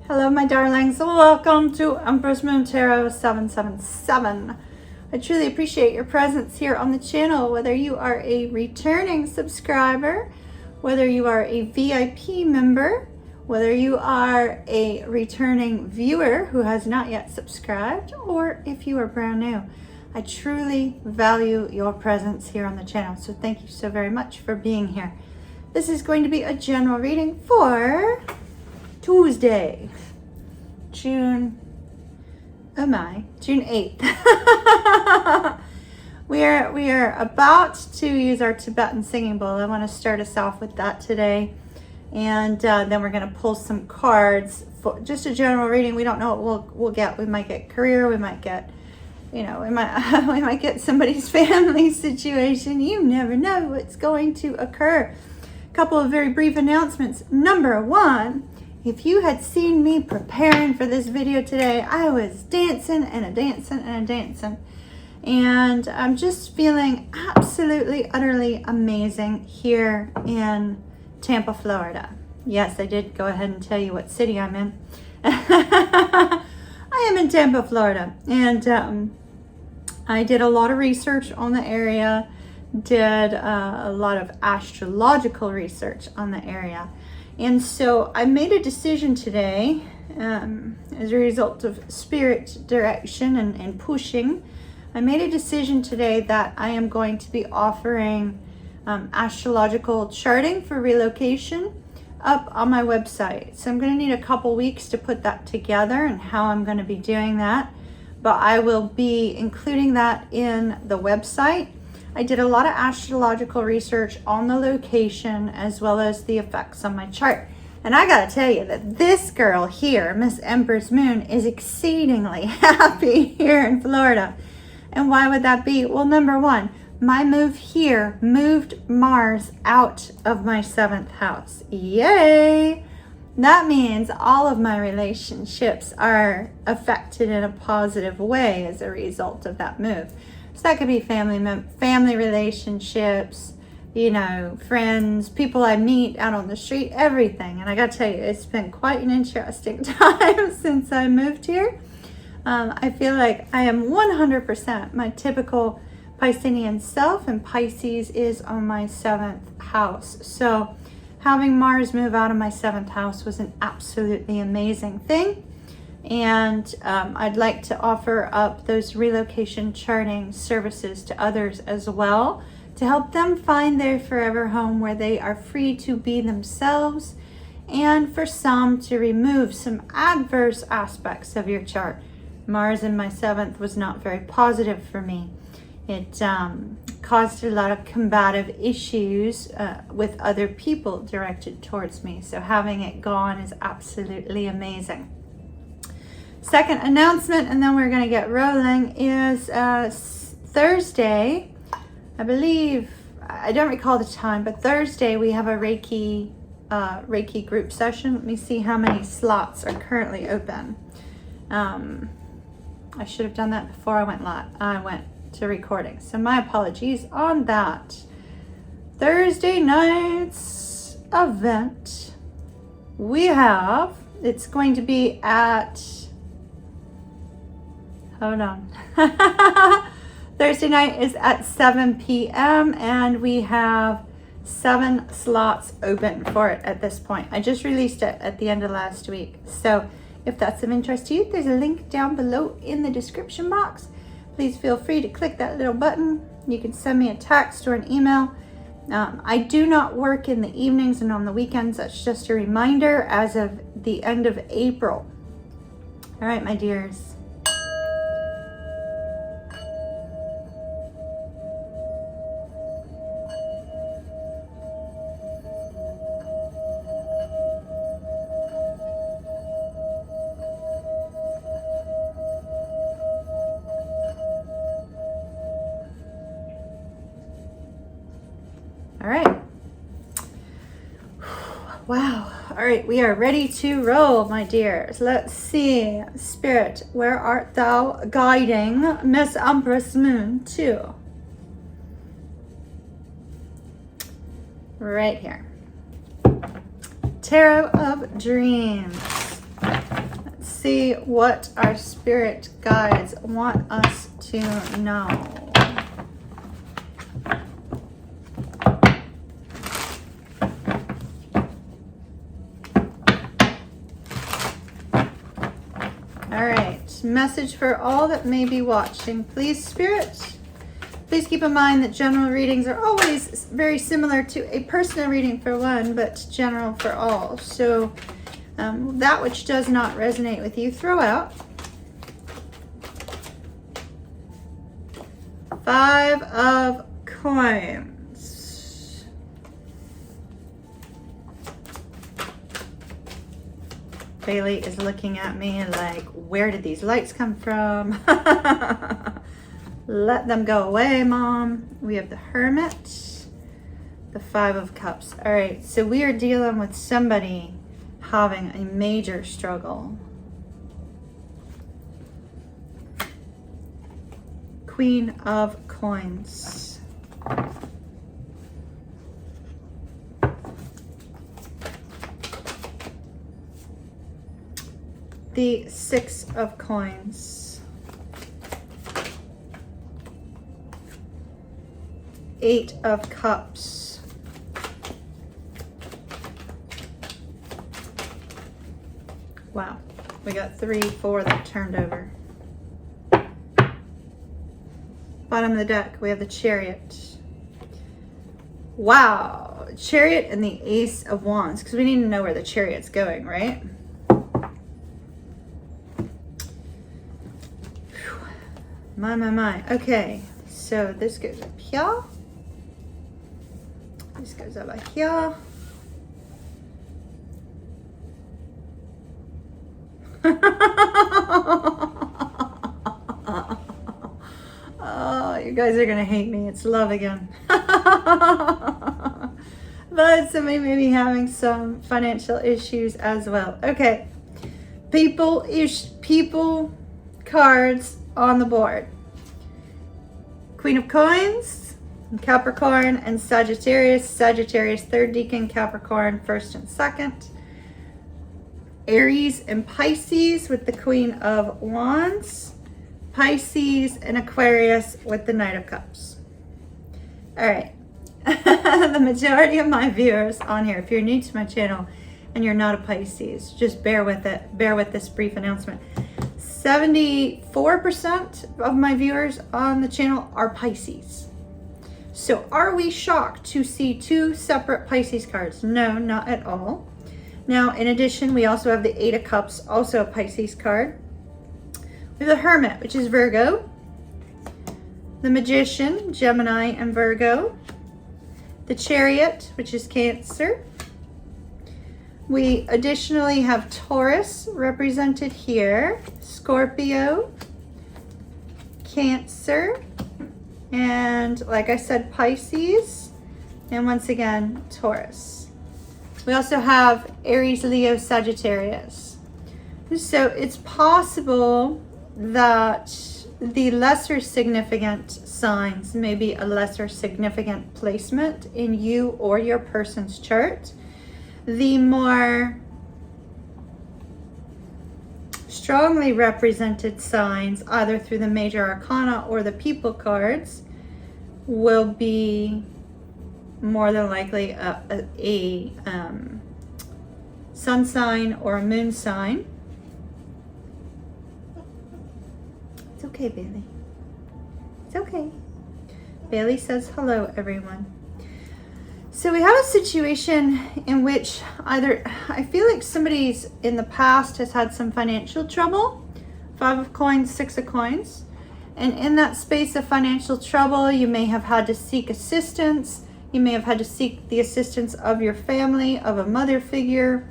Hello, my darlings. Welcome to Empress Moon Tarot 777. I truly appreciate your presence here on the channel, whether you are a returning subscriber, whether you are a VIP member, whether you are a returning viewer who has not yet subscribed, or if you are brand new. I truly value your presence here on the channel, so thank you so very much for being here. This is going to be a general reading for Tuesday, June 8th. we are about to use our Tibetan singing bowl. I want to start us off with that today, and then we're going to pull some cards for just a general reading. We don't know what we'll get. We might get career, we might get, we might get somebody's family situation. You never know what's going to occur. A couple of very brief announcements. Number one, if you had seen me preparing for this video today, I was dancing and a-dancing. And I'm just feeling absolutely, utterly amazing here in Tampa, Florida. Yes, I did go ahead and tell you what city I'm in. I am in Tampa, Florida. And I did a lot of research on the area, did a lot of astrological research on the area. And so I made a decision today as a result of spirit direction and pushing. I made a decision today that I am going to be offering astrological charting for relocation up on my website. So I'm going to need a couple weeks to put that together and how I'm going to be doing that. But I will be including that in the website. I did a lot of astrological research on the location as well as the effects on my chart. And I gotta tell you that this girl here, Miss Empress Moon, is exceedingly happy here in Florida. And why would that be? Well, number one, my move here moved Mars out of my 7th house. Yay! That means all of my relationships are affected in a positive way as a result of that move. So that could be family relationships, friends, people I meet out on the street, everything. And I got to tell you, it's been quite an interesting time since I moved here. I feel like I am 100% my typical Piscean self, and Pisces is on my 7th house. So having Mars move out of my 7th house was an absolutely amazing thing. And I'd like to offer up those relocation charting services to others as well, to help them find their forever home where they are free to be themselves, and for some to remove some adverse aspects of your chart. Mars in my 7th was not very positive for me. It caused a lot of combative issues with other people directed towards me. So having it gone is absolutely amazing. Second announcement, and then we're going to get rolling, is Thursday, I believe, I don't recall the time, but Thursday we have a Reiki group session. Let me see how many slots are currently open. I should have done that before I went live. I went to recording, so my apologies on that. Thursday night's event, it's going to be at, hold on. Thursday night is at 7 p.m. and we have 7 slots open for it at this point. I just released it at the end of last week. So if that's of interest to you, there's a link down below in the description box. Please feel free to click that little button. You can send me a text or an email. I do not work in the evenings and on the weekends. That's just a reminder as of the end of April. All right, my dears. All right. Wow. All right, we are ready to roll, my dears. Let's see. Spirit, where art thou guiding Miss Empress Moon to? Right here. Tarot of Dreams. see what our spirit guides want us to know. All right, message for all that may be watching. Please, Spirit, please keep in mind that general readings are always very similar to a personal reading for one, but general for all. So that which does not resonate with you, throw out. 5 of Coins. Bailey is looking at me like, where did these lights come from? Let them go away, Mom. We have the Hermit, the 5 of Cups. All right, so we are dealing with somebody having a major struggle. Queen of Coins. The 6 of Coins. 8 of Cups. Wow, we got 3, 4 that turned over. Bottom of the deck, we have the Chariot. Wow, Chariot and the Ace of Wands, because we need to know where the Chariot's going, right? My. Okay, so this goes up here. This goes over here. Oh, you guys are gonna hate me. It's love again. But somebody may be having some financial issues as well. Okay, people cards on the board. Queen of Coins, Capricorn and Sagittarius. Sagittarius 3rd decan, Capricorn 1st and 2nd. Aries and Pisces with the Queen of Wands. Pisces and Aquarius with the Knight of Cups. All right. The majority of my viewers on here, if you're new to my channel and you're not a Pisces, just bear with it. Bear with this brief announcement. 74% of my viewers on the channel are Pisces. So are we shocked to see 2 separate Pisces cards? No, not at all. Now, in addition, we also have the 8 of Cups, also a Pisces card. We have the Hermit, which is Virgo. The Magician, Gemini and Virgo. The Chariot, which is Cancer. We additionally have Taurus represented here, Scorpio, Cancer, and like I said, Pisces, and once again, Taurus. We also have Aries, Leo, Sagittarius. So it's possible that the lesser significant signs may be a lesser significant placement in you or your person's chart. The more strongly represented signs, either through the major arcana or the people cards, will be more than likely a sun sign or a moon sign. It's okay, Bailey. It's okay. Bailey says hello, everyone. So we have a situation in which either, I feel like somebody's in the past has had some financial trouble. 5 of Coins, 6 of Coins. And in that space of financial trouble, you may have had to seek assistance. You may have had to seek the assistance of your family, of a mother figure.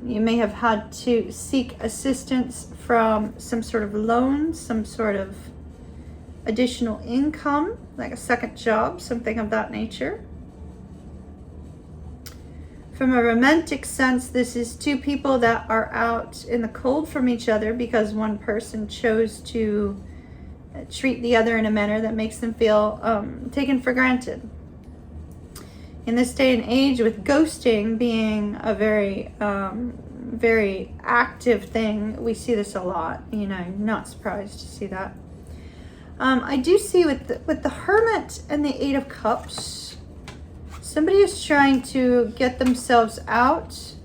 You may have had to seek assistance from some sort of loan, some sort of additional income, like a second job, something of that nature. From a romantic sense, this is 2 people that are out in the cold from each other because one person chose to treat the other in a manner that makes them feel taken for granted. In this day and age, with ghosting being a very very active thing. We see this a lot, you know, not surprised to see that. I do see with the Hermit and the Eight of Cups, somebody is trying to get themselves out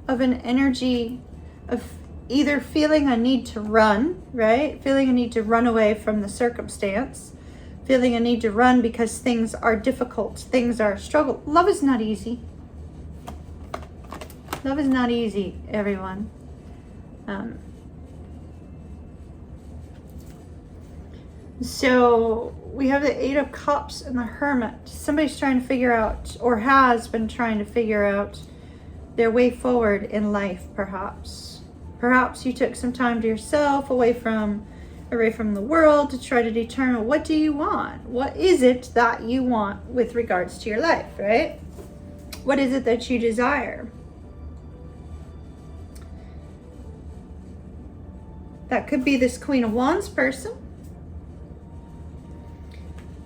of an energy of either feeling a need to run, right? Feeling a need to run away from the circumstance, feeling a need to run because things are difficult, things are a struggle. Love is not easy. Love is not easy, everyone. So we have the Eight of Cups and the Hermit. Somebody's trying to figure out, or has been trying to figure out, their way forward in life, perhaps. Perhaps you took some time to yourself, away from the world, to try to determine, what do you want? What is it that you want with regards to your life, right? What is it that you desire? That could be this Queen of Wands person.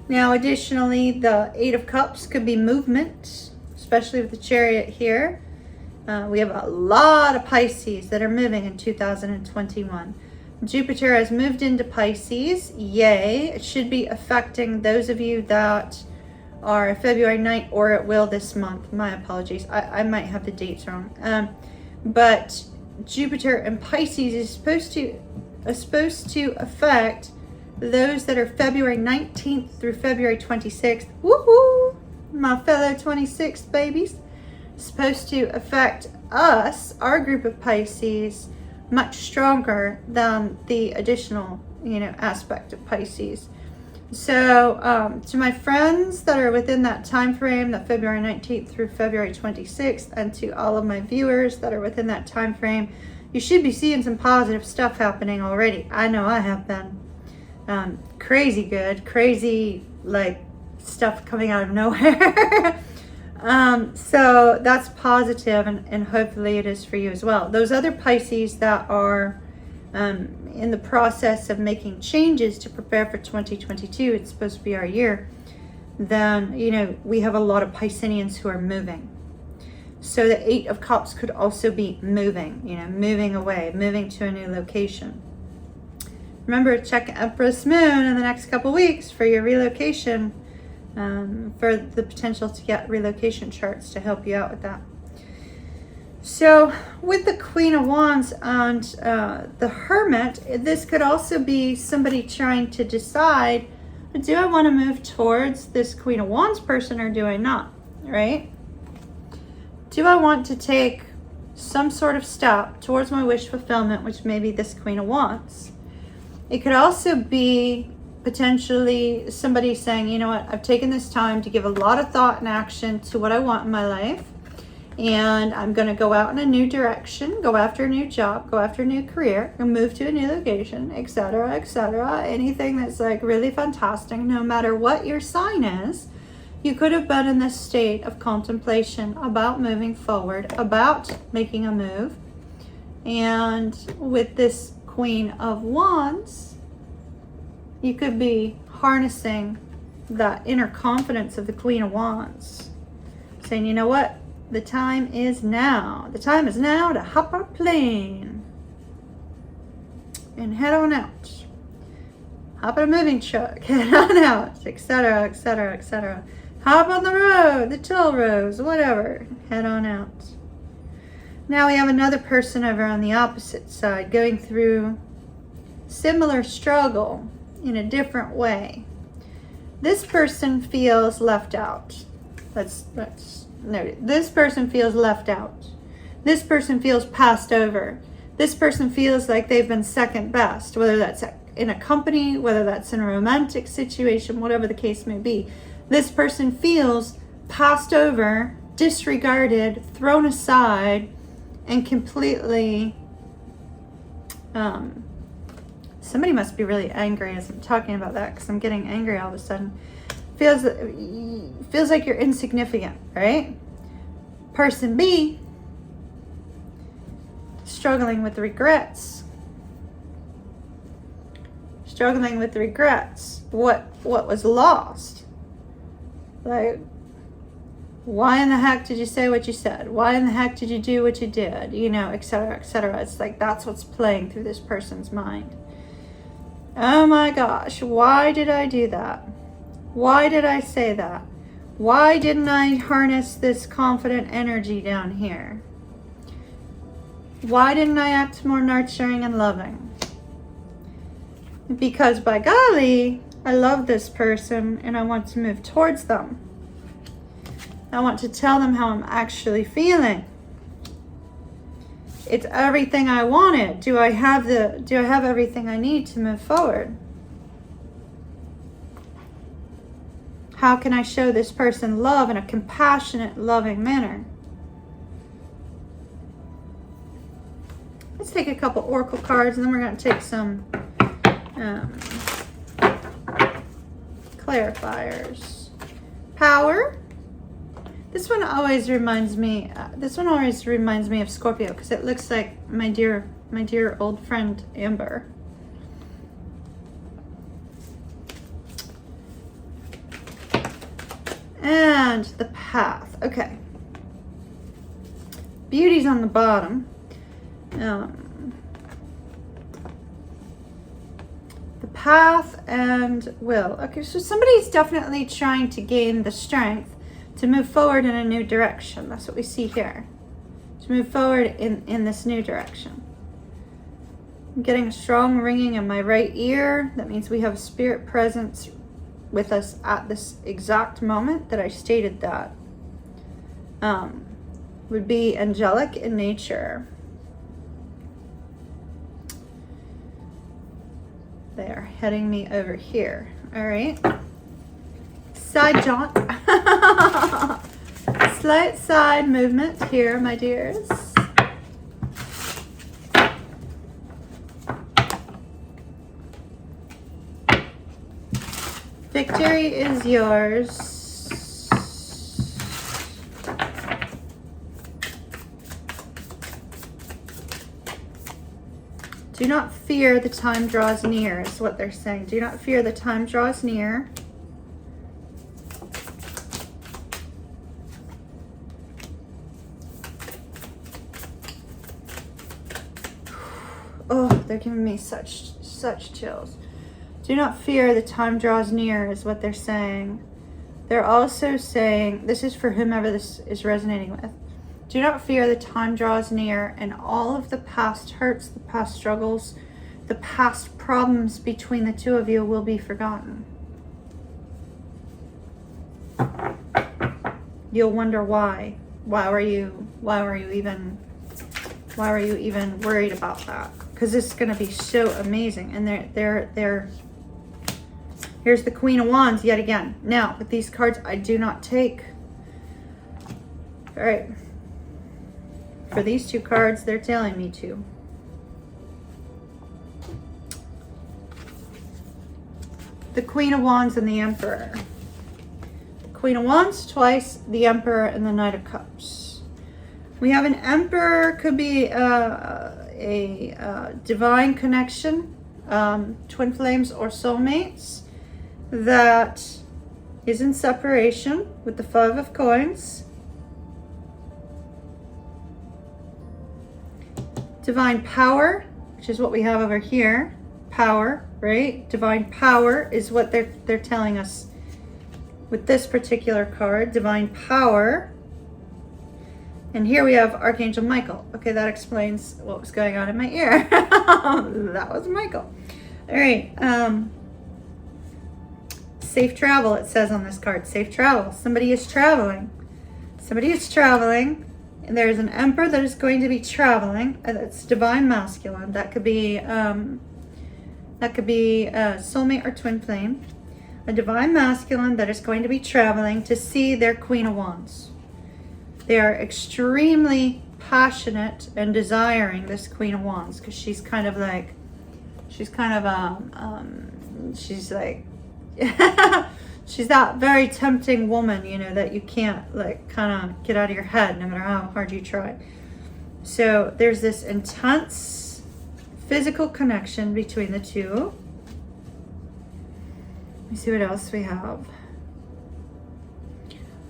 Now, additionally, the Eight of Cups could be movement, especially with the Chariot here. We have a lot of Pisces that are moving in 2021. Jupiter has moved into Pisces. Yay. It should be affecting those of you that are February 9th, or it will this month. My apologies. I might have the dates wrong. But Jupiter and Pisces is supposed to affect those that are February 19th through February 26th. Woohoo! My fellow 26 babies. Supposed to affect us, our group of Pisces, much stronger than the additional, you know, aspect of Pisces. So to my friends that are within that time frame, that February 19th through February 26th, and to all of my viewers that are within that time frame, you should be seeing some positive stuff happening already. I know I have been. Crazy good, crazy like stuff coming out of nowhere. So that's positive, and hopefully it is for you as well. Those other Pisces that are in the process of making changes to prepare for 2022, it's supposed to be our year, then, you know, we have a lot of Pisceans who are moving. So the Eight of Cups could also be moving, you know, moving away, moving to a new location. Remember, check Empress Moon in the next couple weeks for your relocation, for the potential to get relocation charts to help you out with that. So with the Queen of Wands and the Hermit, this could also be somebody trying to decide, do I want to move towards this Queen of Wands person or do I not, right? Do I want to take some sort of step towards my wish fulfillment, which may be this Queen of Wands? It could also be potentially somebody saying, you know what, I've taken this time to give a lot of thought and action to what I want in my life, and I'm going to go out in a new direction, go after a new job, go after a new career, and move to a new location, etc., etc. Anything that's like really fantastic, no matter what your sign is. You could have been in this state of contemplation about moving forward, about making a move. And with this Queen of Wands, you could be harnessing that inner confidence of the Queen of Wands. Saying, you know what? The time is now. The time is now to hop on a plane and head on out. Hop on a moving truck, head on out, etc., etc., etc. Hop on the road, the toll roads, whatever. Head on out. Now we have another person over on the opposite side going through similar struggle in a different way. This person feels left out. Let's note it. This person feels left out. This person feels passed over. This person feels like they've been second best, whether that's in a company, whether that's in a romantic situation, whatever the case may be. This person feels passed over, disregarded, thrown aside, and completely, somebody must be really angry as I'm talking about that, because I'm getting angry all of a sudden. Feels like you're insignificant, right? Person B, struggling with regrets. Struggling with regrets. What was lost? Like, Why in the heck did you say what you said? Why in the heck did you do what you did? You know, etc., etc. It's like that's what's playing through this person's mind. Oh my gosh, why did I do that? Why did I say that? Why didn't I harness this confident energy down here? Why didn't I act more nurturing and loving? Because by golly, I love this person and I want to move towards them. I want to tell them how I'm actually feeling. It's everything I wanted. Do I have everything I need to move forward? How can I show this person love in a compassionate, loving manner? Let's take a couple oracle cards and then we're going to take some clarifiers. Power. This one always reminds me. Of Scorpio because it looks like my dear old friend Amber. And the path. Okay. Beauty's on the bottom. The path and will. Okay, so somebody's definitely trying to gain the strength to move forward in a new direction. That's what we see here. To move forward in this new direction. I'm getting a strong ringing in my right ear. That means we have a spirit presence with us at this exact moment that I stated that. Would be angelic in nature. They are heading me over here. All right. Side jaunt. Slight side movement here, my dears. Victory is yours. Do not fear, the time draws near, is what they're saying. Do not fear, the time draws near. Oh, they're giving me such chills. Do not fear, the time draws near, is what they're saying. They're also saying, this is for whomever this is resonating with. Do not fear, the time draws near, and all of the past hurts, the past struggles, the past problems between the two of you will be forgotten. You'll wonder why. Why were you even worried about that? Because this is going to be so amazing. And here's the Queen of Wands yet again. Now, with these cards, I do not take. All right. For these two cards, they're telling me to. The Queen of Wands and the Emperor. The Queen of Wands twice, the Emperor and the Knight of Cups. We have an Emperor, could be a divine connection, twin flames or soulmates, that is in separation with the Five of Coins. Divine power, which is what we have over here. Power, right? Divine power is what they're telling us with this particular card. Divine power. And here we have Archangel Michael. Okay, that explains what was going on in my ear. That was Michael. All right. Safe travel, it says on this card. Safe travel. Somebody is traveling. Somebody is traveling. And there's an Emperor that is going to be traveling. That's divine masculine. That could be soulmate or twin flame. A divine masculine that is going to be traveling to see their Queen of Wands. They are extremely passionate and desiring this Queen of Wands because she's like she's that very tempting woman, you know, that you can't like kind of get out of your head no matter how hard you try. So there's this intense physical connection between the two. Let me see what else we have.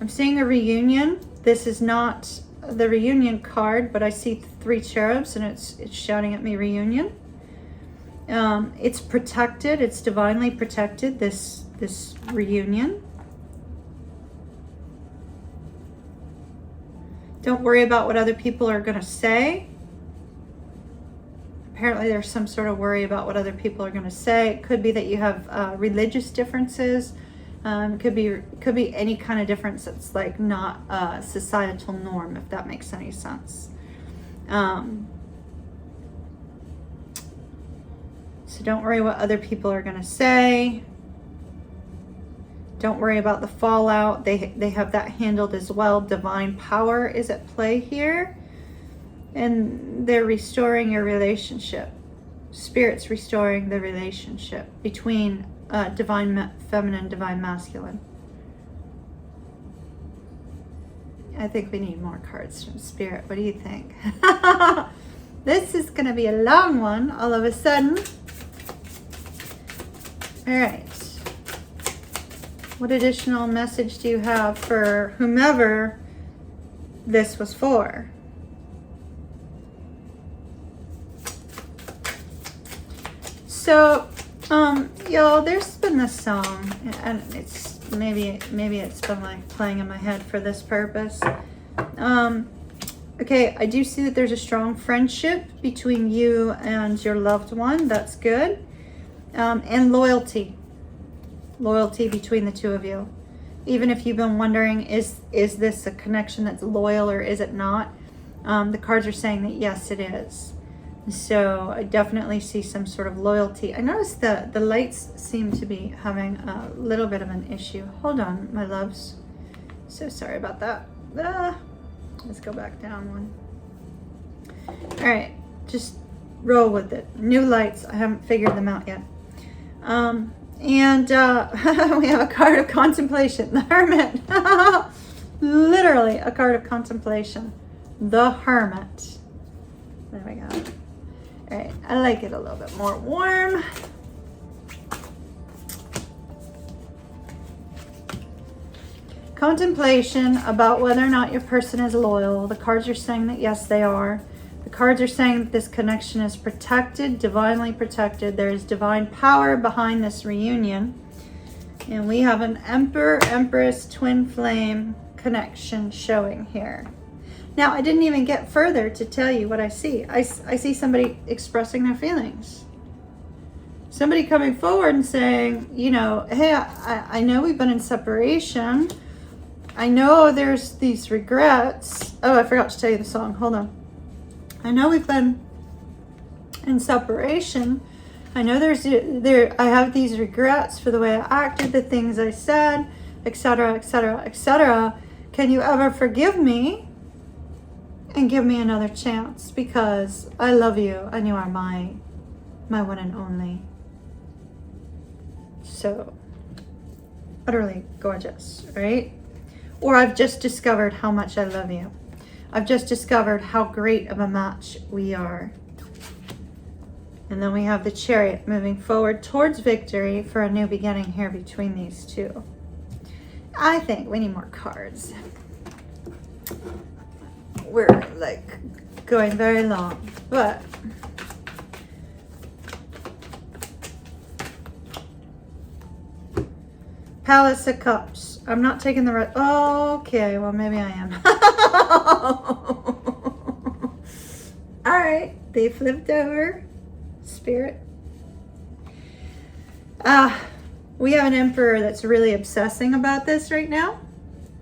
I'm seeing a reunion. This is not the reunion card, but I see 3 cherubs and it's shouting at me reunion. It's protected. It's divinely protected, this reunion. Don't worry about what other people are going to say. Apparently there's some sort of worry about what other people are going to say. It could be that you have religious differences. It could be any kind of difference that's like not a societal norm, if that makes any sense. So don't worry what other people are going to say. Don't worry about the fallout. They have that handled as well. Divine power is at play here. And they're restoring your relationship. Spirit's restoring the relationship between divine feminine, divine masculine. I think we need more cards from Spirit. What do you think? This is going to be a long one all of a sudden. All right. What additional message do you have for whomever this was for? So, y'all, there's been this song, and it's maybe it's been like playing in my head for this purpose. Okay, I do see that there's a strong friendship between you and your loved one. That's good. And loyalty between the two of you. Even if you've been wondering, is this a connection that's loyal or is it not? The cards are saying that yes, it is. So I definitely see some sort of loyalty. I noticed that the lights seem to be having a little bit of an issue. Hold on, my loves. So sorry about that. Let's go back down one. All right, just roll with it. New lights, I haven't figured them out yet. And we have a card of contemplation, the Hermit. Literally a card of contemplation, the Hermit. There we go. All right, I like it a little bit more warm. Contemplation about whether or not your person is loyal. The cards are saying that yes, they are. The cards are saying that this connection is protected, divinely protected. There is divine power behind this reunion. And we have an Emperor, Empress, Twin Flame connection showing here. Now, I didn't even get further to tell you what I see. I see somebody expressing their feelings. Somebody coming forward and saying, you know, hey, I know we've been in separation. I know there's these regrets. Oh, I forgot to tell you the song. Hold on. I know we've been in separation. I know I have these regrets for the way I acted, the things I said, etc., etc., etc. Can you ever forgive me and give me another chance? Because I love you and you are my one and only. So utterly gorgeous, right? Or I've just discovered how much I love you. I've just discovered how great of a match we are. And then we have the Chariot moving forward towards victory for a new beginning here between these two. I think we need more cards. We're like going very long, but Palace of Cups. I'm not taking the right. Oh, okay, well maybe I am. All right, they flipped over. Spirit. We have an Emperor that's really obsessing about this right now.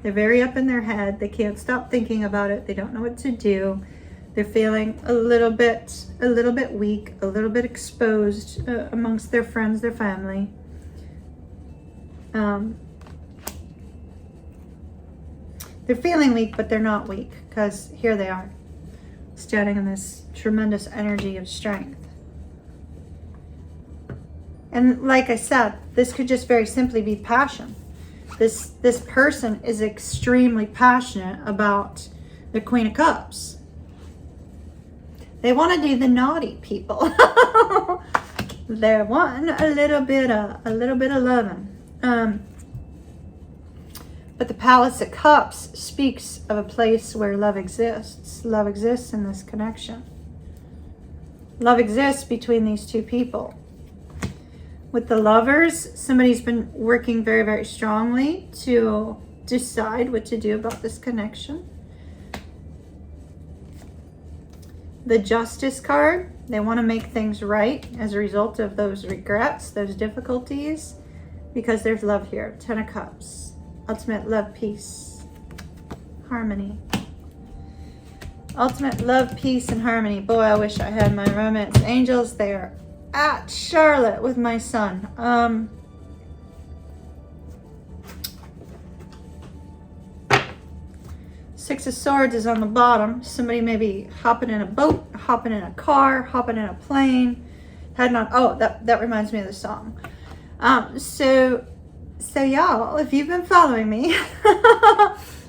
They're very up in their head. They can't stop thinking about it. They don't know what to do. They're feeling a little bit weak, a little bit exposed amongst their friends, their family. They're feeling weak, but they're not weak because here they are, standing in this tremendous energy of strength. And like I said, this could just very simply be passion. This person is extremely passionate about the Queen of Cups. They want to do the naughty people. They want a little bit of loving. But the Palace of Cups speaks of a place where love exists. Love exists in this connection. Love exists between these two people. With the Lovers, somebody's been working very, very strongly to decide what to do about this connection. The Justice card, they want to make things right as a result of those regrets, those difficulties, because there's love here. 10 of Cups, ultimate love, peace, harmony. Ultimate love, peace, and harmony. Boy, I wish I had my romance angels there at Charlotte with my son. Six of Swords is on the bottom. Somebody may be hopping in a boat, hopping in a car, hopping in a plane, heading on. Oh, that reminds me of the song. So y'all, if you've been following me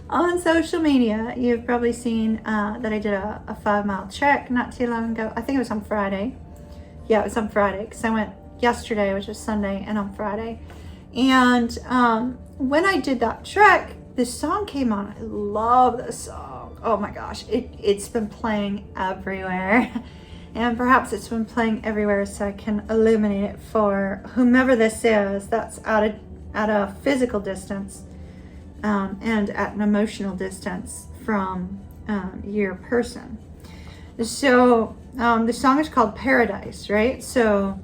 on social media, you've probably seen that I did a 5-mile trek not too long ago. I think it was on Friday. Yeah, it was on Friday because I went yesterday, which was Sunday, and on Friday. And when I did that trek, this song came on. I love this song. Oh my gosh, it's been playing everywhere. And perhaps it's been playing everywhere so I can illuminate it for whomever this is that's at a physical distance and at an emotional distance from your person. So the song is called Paradise, right? So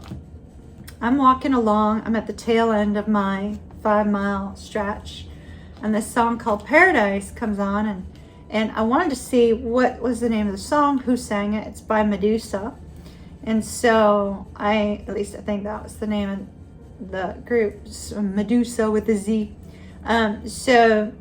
I'm walking along. I'm at the tail end of my 5-mile stretch. And this song called Paradise comes on. And I wanted to see what was the name of the song, who sang it. It's by Medusa. And so at least I think that was the name of the group, Medusa with a Z. So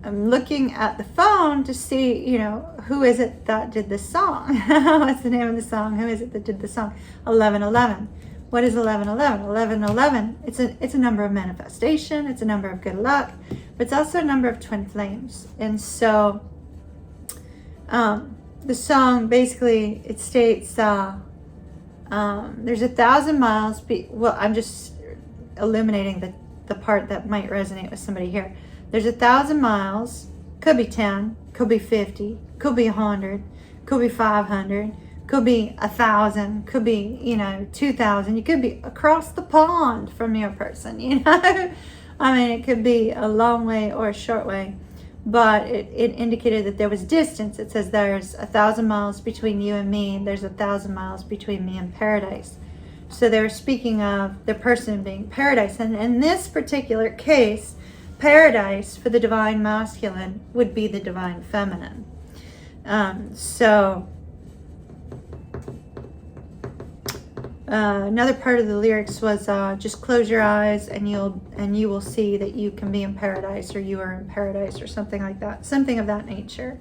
I'm looking at the phone to see, who is it that did this song? What's the name of the song? Who is it that did the song? 1111. What is 1111? 1111, it's a number of manifestation. It's a number of good luck. But it's also a number of twin flames. And so the song basically, it states, there's 1,000 miles. Well, I'm just illuminating the part that might resonate with somebody here. There's 1,000 miles, could be 10, could be 50, could be 100, could be 500, could be 1,000, could be, 2,000. You could be across the pond from your person, I mean, it could be a long way or a short way, but it indicated that there was distance. It says there's 1,000 miles between you and me, and there's 1,000 miles between me and paradise. So they were speaking of the person being paradise. And in this particular case, paradise for the divine masculine would be the divine feminine. Another part of the lyrics was just close your eyes and you will see that you can be in paradise, or you are in paradise, or something like that, something of that nature.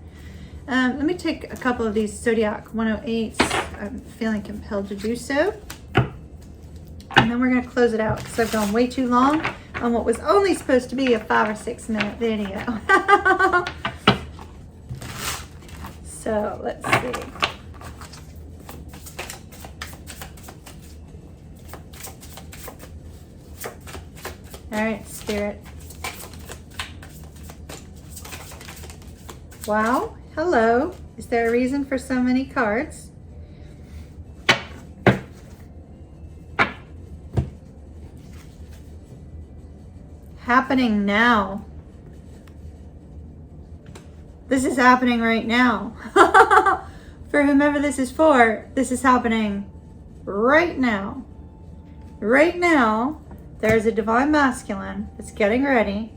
Let me take a couple of these Zodiac 108s. I'm feeling compelled to do so. And then we're going to close it out because I've gone way too long on what was only supposed to be a 5 or 6 minute video. So let's see. All right, Spirit. Wow, hello. Is there a reason for so many cards? Happening now. This is happening right now. For whomever this is for, this is happening right now. Right now, there's a divine masculine that's getting ready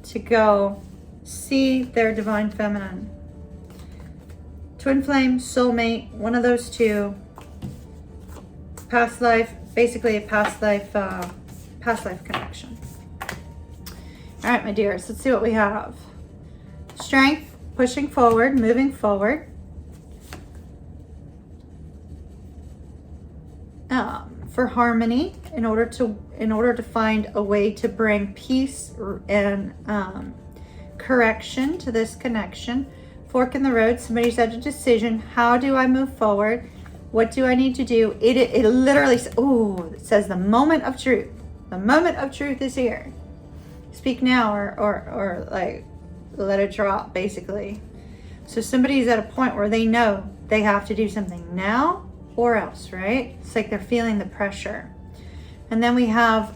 to go see their divine feminine. Twin flame, soulmate, one of those two. Past life, basically a past life connection. All right, my dears, let's see what we have. Strength, pushing forward, moving forward. For harmony, in order to find a way to bring peace and correction to this connection. Fork in the road, somebody's had a decision. How do I move forward? What do I need to do? It literally, it says the moment of truth. The moment of truth is here. speak now or like let it drop, basically. So somebody's at a point where they know they have to do something now or else, right? It's like they're feeling the pressure. And then we have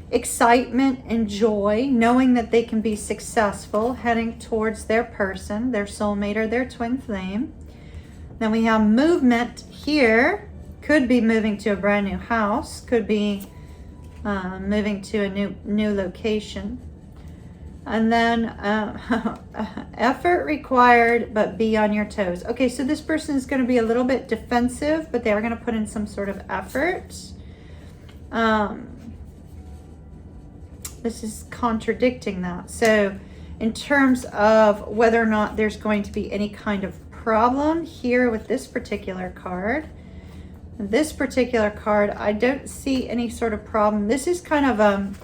excitement and joy, knowing that they can be successful, heading towards their person, their soulmate or their twin flame. Then we have movement here. Could be moving to a brand new house. Could be moving to a new location. And then effort required, but be on your toes. Okay, so this person is going to be a little bit defensive, but they are going to put in some sort of effort. This is contradicting that. So in terms of whether or not there's going to be any kind of problem here with this particular card, I don't see any sort of problem. This is kind of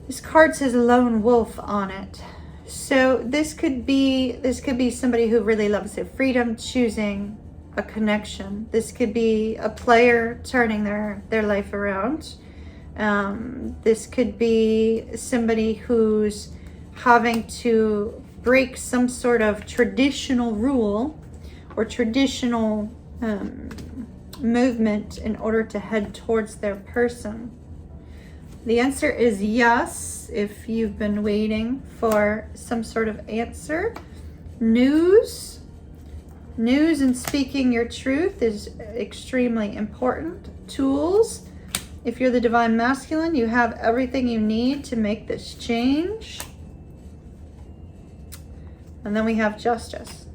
this card says lone wolf on it. So this could be somebody who really loves their freedom, choosing a connection. This could be a player turning their life around. This could be somebody who's having to break some sort of traditional rule or traditional movement in order to head towards their person. The answer is yes, if you've been waiting for some sort of answer. News and speaking your truth is extremely important. Tools. If you're the divine masculine, you have everything you need to make this change. And then we have justice,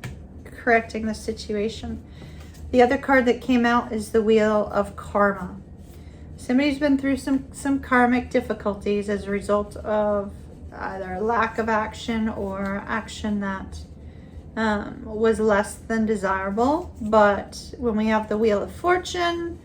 correcting the situation. The other card that came out is the Wheel of Karma. Somebody's been through some karmic difficulties as a result of either lack of action or action that was less than desirable. But when we have the Wheel of Fortune,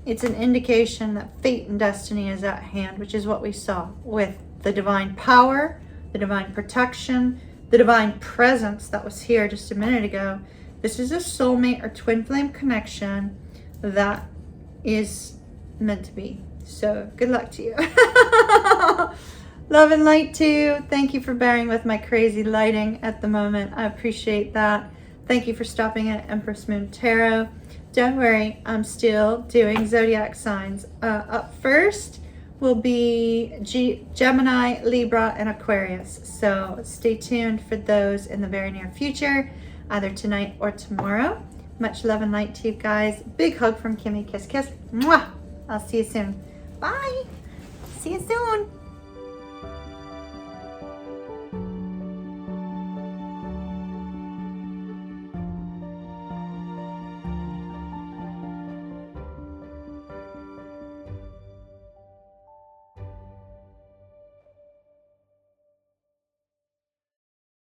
it's an indication that fate and destiny is at hand, which is what we saw with the divine power, the divine protection, the divine presence that was here just a minute ago. This is a soulmate or twin flame connection that is meant to be. So good luck to you. Love and light to you. Thank you for bearing with my crazy lighting at the moment. I appreciate that. Thank you for stopping at Empress Moon Tarot. Don't worry, I'm still doing zodiac signs. Up first will be Gemini, Libra, and Aquarius. So stay tuned for those in the very near future, either tonight or tomorrow. Much love and light to you guys. Big hug from Kimmy. Kiss, kiss. Mwah! I'll see you soon. Bye. See you soon.